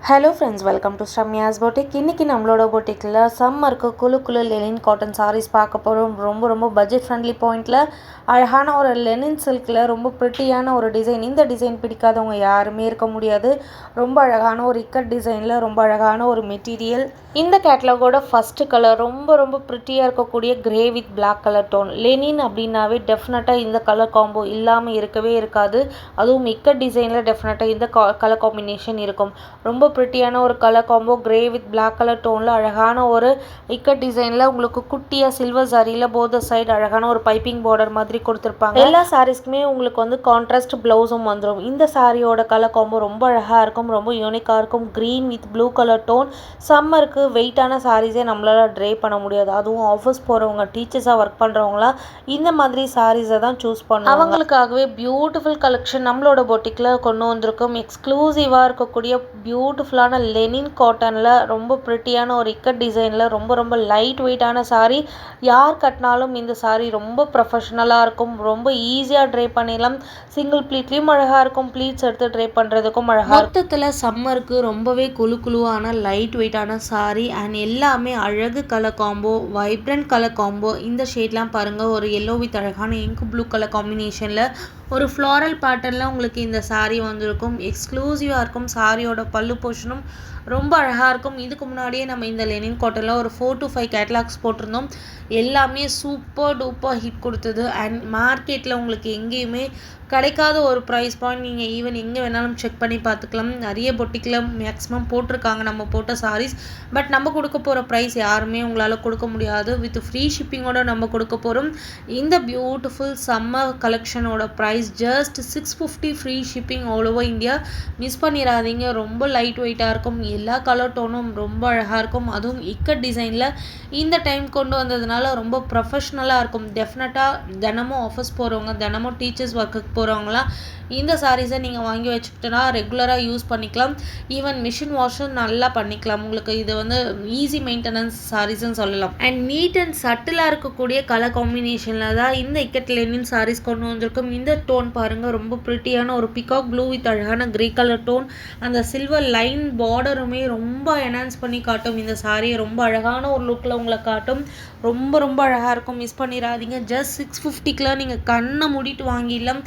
Hello friends, welcome to Shamya's boutique. இன்றைக்கி நம்மளோட பொட்டிக்கில் சம்மருக்கு குழு லெனின் காட்டன் சாரீஸ் பார்க்க போகிறோம். ரொம்ப பட்ஜெட் ஃப்ரெண்ட்லி பாயிண்டில் அழகான ஒரு லெனின் சில்கில் ரொம்ப ப்ரிட்டியான ஒரு டிசைன். இந்த டிசைன் பிடிக்காதவங்க யாருமே இருக்க முடியாது. ரொம்ப அழகான ஒரு இக்கட் டிசைனில் ரொம்ப அழகான ஒரு மெட்டீரியல். இந்த கேட்டலாகோட ஃபஸ்ட்டு கலர் ரொம்ப ப்ரிட்டியாக இருக்கக்கூடிய grey with black colour tone. Linen அப்படின்னாவே டெஃபினட்டாக இந்த கலர் காம்போ இல்லாமல் இருக்கவே இருக்காது. அதுவும் இக்கட் டிசைனில் டெஃபினட்டாக இந்த கலர் காம்பினேஷன் இருக்கும். ரொம்ப ப்ரிட்டியான ஒரு colour combo grey with black colour டோனில் அழகான ஒரு இக்கட் டிசைனில் உங்களுக்கு குட்டியாக சில்வர் சாரியில் போத சைடு அழகான ஒரு பைப்பிங் பார்டர் மாதிரி கொடுத்துருப்பாங்க. எல்லா சாரீஸ்க்குமே உங்களுக்கு வந்து கான்ட்ராஸ்ட் ப்ளவுஸும் வந்துடும். இந்த சாரியோட கலர் காம்போ ரொம்ப அழகாக இருக்கும், ரொம்ப யூனிக்காக இருக்கும். Green with blue colour tone. சம்மருக்கு வெயிட்டான சாரீஸே நம்மளால் ட்ரே பண்ண முடியாது. அதுவும் ஆஃபீஸ் போகிறவங்க, டீச்சர்ஸாக ஒர்க் பண்ணுறவங்களாம் இந்த மாதிரி சாரீஸை தான் சூஸ் பண்ணுவாங்க. அவங்களுக்காகவே பியூட்டிஃபுல் கலெக்ஷன் நம்மளோட பொட்டிக்கில் கொண்டு வந்திருக்கும். எக்ஸ்க்ளூசிவாக இருக்கக்கூடிய பியூட்டிஃபுல்லான லெனின் காட்டனில் ரொம்ப ப்ரிட்டியான ஒரு இக்கட் டிசைனில் ரொம்ப லைட் வெயிட்டான சாரீ. யார் கட்டினாலும் இந்த சாரீ ரொம்ப ப்ரொஃபஷ்னலாக இருக்கும். ரொம்ப ஈஸியாக ட்ரை பண்ணிடலாம். சிங்கிள் ப்ளீட்லேயும் அழகாக இருக்கும், ப்ளீட்ஸ் எடுத்து ட்ரை பண்ணுறதுக்கும் அழகாக. மொத்தத்தில் சம்மருக்கு ரொம்பவே குழுவான லைட் வெயிட்டான சாரீ அண்ட் எல்லாமே அழகு colour combo, vibrant colour combo. இந்த ஷேட்லாம் பாருங்கள், ஒரு எல்லோ வித் அழகான இங்க் ப்ளூ கலர் காம்பினேஷனில் ஒரு ஃப்ளாரல் பேட்டர்னில் உங்களுக்கு இந்த சாரீ வந்திருக்கும். எக்ஸ்க்ளூசிவாக இருக்கும். சாரியோட பல்லு போர்ஷனும் ரொம்ப அழகாக இருக்கும். இதுக்கு முன்னாடியே நம்ம இந்த லெனின் காட்டனில் ஒரு 4 to 5 கேட்லாக்ஸ் போட்டிருந்தோம். எல்லாமே சூப்பர் டூப்பர் ஹிட் கொடுத்தது. அண்ட் மார்க்கெட்டில் உங்களுக்கு எங்கேயுமே கிடைக்காத ஒரு ப்ரைஸ் பாயிண்ட். நீங்கள் ஈவன் எங்கே வேணாலும் செக் பண்ணி பார்த்துக்கலாம். நிறைய பொட்டிக்கில் மேக்ஸிமம் போட்டிருக்காங்க நம்ம போட்ட சாரீஸ். பட் நம்ம கொடுக்க போகிற ப்ரைஸ் யாருமே உங்களால் கொடுக்க முடியாது. வித் ஃப்ரீ ஷிப்பிங்கோட நம்ம கொடுக்க போகிறோம். இந்த பியூட்டிஃபுல் சம்மர் கலெக்ஷனோட price just 650 free shipping all over India. Miss பண்ணிடாதீங்க. ரொம்ப லைட் வெயிட்டாக இருக்கும். எல்லா கலர் டோனும் ரொம்ப அழகாக இருக்கும். அதுவும் இக்கட் டிசைனில் இந்த டைம் கொண்டு வந்ததுனால ரொம்ப ப்ரொஃபஷ்னலாக இருக்கும். டெஃபினட்டாக தினமும் ஆஃபீஸ் போகிறவங்க, தினமும் டீச்சர்ஸ் ஒர்க்குக்கு போகிறவங்களாம் இந்த சாரீஸை நீங்கள் வாங்கி வச்சுக்கிட்டோன்னா ரெகுலராக யூஸ் பண்ணிக்கலாம். ஈவன் மிஷின் வாஷும் நல்லா பண்ணிக்கலாம். உங்களுக்கு இது வந்து ஈஸி மெயின்டெனன்ஸ் சாரீஸ்ன்னு சொல்லலாம். அண்ட் நீட் அண்ட் சட்டிலாக இருக்கக்கூடிய கலர் காம்பினேஷனில் தான் இந்த இக்கட் லெனின் சாரீஸ் கொண்டு வந்திருக்கும். இந்த டோன் பாருங்கள், ரொம்ப ப்ரிட்டியான ஒரு பிகாக் ப்ளூ வித் அழகான கிரே கலர் டோன். அந்த சில்வர் லைன் பார்டருமே ரொம்ப என்ஹான்ஸ் பண்ணி காட்டும். இந்த சாரியை ரொம்ப அழகான ஒரு லுக்கில் உங்களை காட்டும். ரொம்ப அழகாக இருக்கும். மிஸ் பண்ணிடாதீங்க. ஜஸ்ட் 650க்குலாம் நீங்கள் கண்ணை மூடிட்டு வாங்கிடலாம்.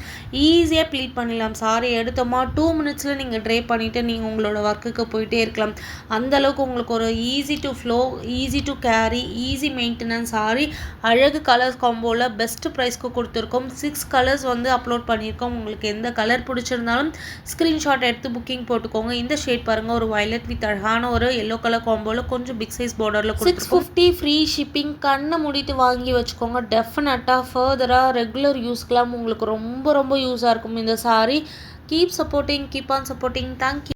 ஈஸியாக ப்ளீட் பண்ணிடலாம். சாரி எடுத்தோமா 2 மினிட்ஸில் நீங்கள் ட்ரை பண்ணிவிட்டு நீங்கள் உங்களோட ஒர்க்குக்கு போயிட்டே இருக்கலாம். அந்தளவுக்கு உங்களுக்கு ஒரு easy to flow, easy to carry, easy maintenance sorry. அழகு கலர்ஸ் காம்போவில் பெஸ்ட் ப்ரைஸ்க்கு கொடுத்துருக்கோம். 6 கலர்ஸ் வந்து அப்லோட் பண்ணியிருக்கோம். உங்களுக்கு எந்த கலர் பிடிச்சிருந்தாலும் ஸ்க்ரீன்ஷாட் எடுத்து புக்கிங் போட்டுக்கோங்க. இந்த ஷேட் பாருங்கள், ஒரு வயலட் வித் அழகான ஒரு எல்லோ கலர் காம்போவில் கொஞ்சம் பிக் சைஸ் பார்டரில் 650 ஃப்ரீ ஷிப்பிங். கண்ணை மூடிட்டு வாங்கி வச்சுக்கோங்க. டெஃபினட்டாக ஃபர்தராக ரெகுலர் யூஸ்க்கெலாம் உங்களுக்கு ரொம்ப யூஸாக இருக்கும் இந்த sorry. Keep supporting, keep on supporting. Thank you.